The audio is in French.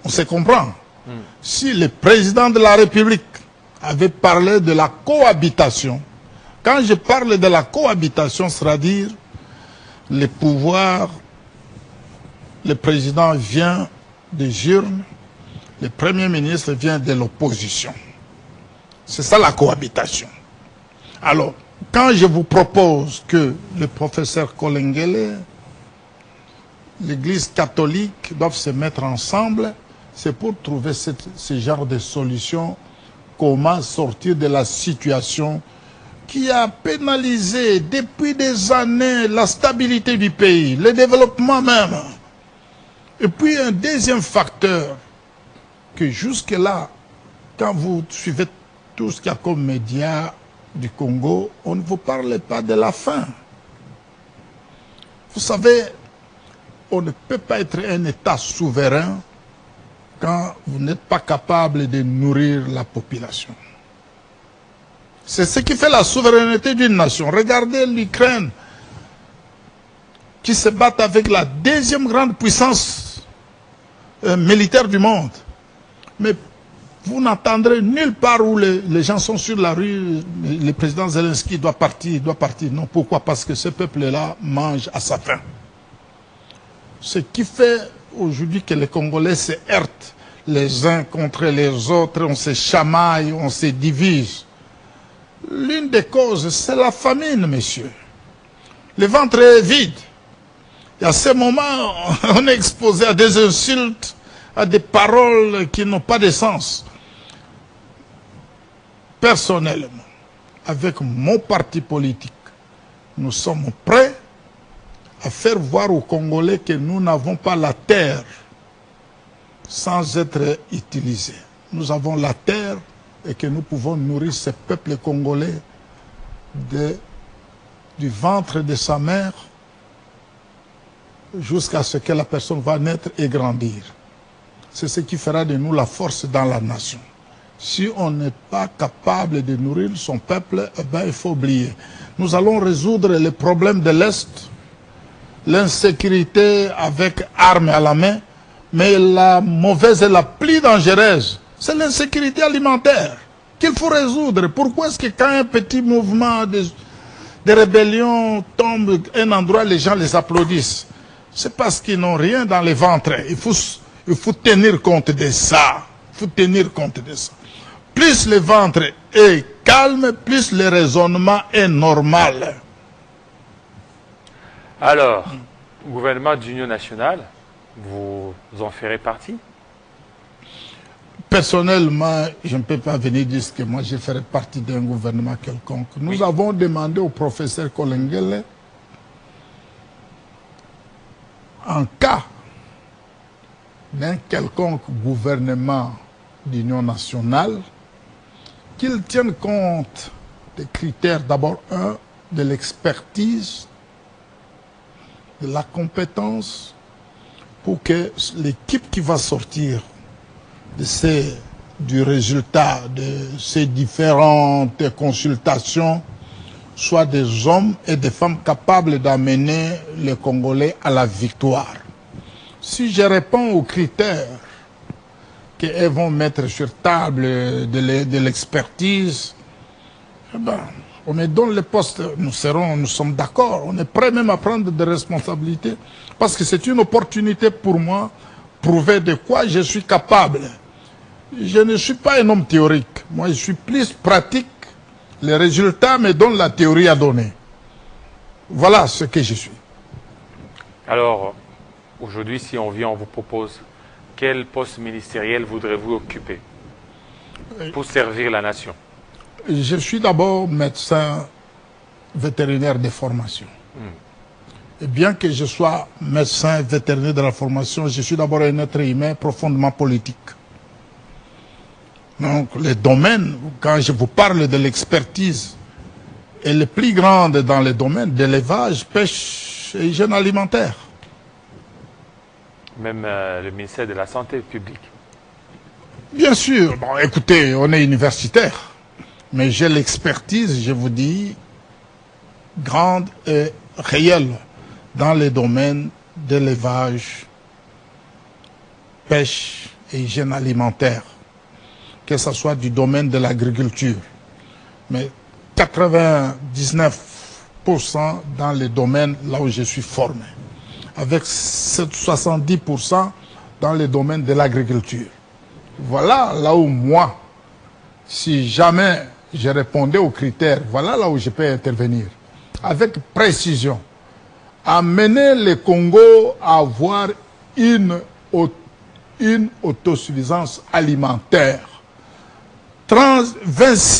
On se comprend. Si le président de la République avait parlé de la cohabitation, quand je parle de la cohabitation, c'est-à-dire les pouvoirs, le président vient des urnes, le premier ministre vient de l'opposition. C'est ça la cohabitation. Alors, quand je vous propose que le professeur Kolengele, l'Église catholique doivent se mettre ensemble, c'est pour trouver ce genre de solution, comment sortir de la situation qui a pénalisé depuis des années la stabilité du pays, le développement même. Et puis un deuxième facteur, que jusque-là, quand vous suivez tout ce qu'il y a comme médias du Congo, on ne vous parle pas de la faim. Vous savez, on ne peut pas être un État souverain quand vous n'êtes pas capable de nourrir la population. C'est ce qui fait la souveraineté d'une nation. Regardez l'Ukraine, qui se bat avec la deuxième grande puissance militaire du monde. Mais vous n'entendrez nulle part où les gens sont sur la rue, le président Zelensky doit partir, il doit partir. Non, pourquoi? Parce que ce peuple-là mange à sa faim. Ce qui fait aujourd'hui que les Congolais se heurtent les uns contre les autres, on se chamaille, on se divise. L'une des causes, c'est la famine, monsieur. Le ventre est vide. Et à ce moment, on est exposé à des insultes, à des paroles qui n'ont pas de sens. Personnellement, avec mon parti politique, nous sommes prêts à faire voir aux Congolais que nous n'avons pas la terre sans être utilisés. Nous avons la terre et que nous pouvons nourrir ce peuple congolais du ventre de sa mère jusqu'à ce que la personne va naître et grandir. C'est ce qui fera de nous la force dans la nation. Si on n'est pas capable de nourrir son peuple, eh ben, il faut oublier. Nous allons résoudre les problèmes de l'Est, l'insécurité avec armes à la main, mais la mauvaise et la plus dangereuse, c'est l'insécurité alimentaire qu'il faut résoudre. Pourquoi est-ce que quand un petit mouvement de rébellion tombe à un endroit, les gens les applaudissent? C'est parce qu'ils n'ont rien dans les ventres. Il faut tenir compte de ça. Il faut tenir compte de ça. Plus le ventre est calme, plus le raisonnement est normal. Alors, gouvernement d'union nationale, vous en ferez partie? Personnellement, je ne peux pas venir dire que moi je ferai partie d'un gouvernement quelconque. Nous avons demandé au professeur Kolengele, en cas d'un quelconque gouvernement d'union nationale, qu'il tienne compte des critères, d'abord un, de l'expertise, de la compétence, pour que l'équipe qui va sortir du résultat de ces différentes consultations soit des hommes et des femmes capables d'amener les Congolais à la victoire. Si je réponds aux critères qu'elles vont mettre sur table de l'expertise, eh ben, on me donne le poste, nous sommes d'accord, on est prêt même à prendre des responsabilités, parce que c'est une opportunité pour moi, prouver de quoi je suis capable. Je ne suis pas un homme théorique, moi je suis plus pratique, les résultats me donnent la théorie à donner. Voilà ce que je suis. Alors, aujourd'hui, si on vient, on vous propose, quel poste ministériel voudrez-vous occuper pour servir la nation? Je suis d'abord médecin vétérinaire de formation. Et bien que je sois médecin vétérinaire de la formation, je suis d'abord un être humain profondément politique. Donc les domaines, quand je vous parle de l'expertise, est le plus grande dans les domaines d'élevage, pêche et hygiène alimentaire. Même le ministère de la Santé publique. Bien sûr. Bon, écoutez, on est universitaire. Mais j'ai l'expertise, je vous dis, grande et réelle dans les domaines d'élevage, pêche et hygiène alimentaire, que ce soit du domaine de l'agriculture, mais 99% dans les domaines là où je suis formé, avec 70% dans les domaines de l'agriculture. Voilà là où moi, si jamais je répondais aux critères, voilà là où je peux intervenir, avec précision, amener le Congo à avoir une autosuffisance alimentaire. 26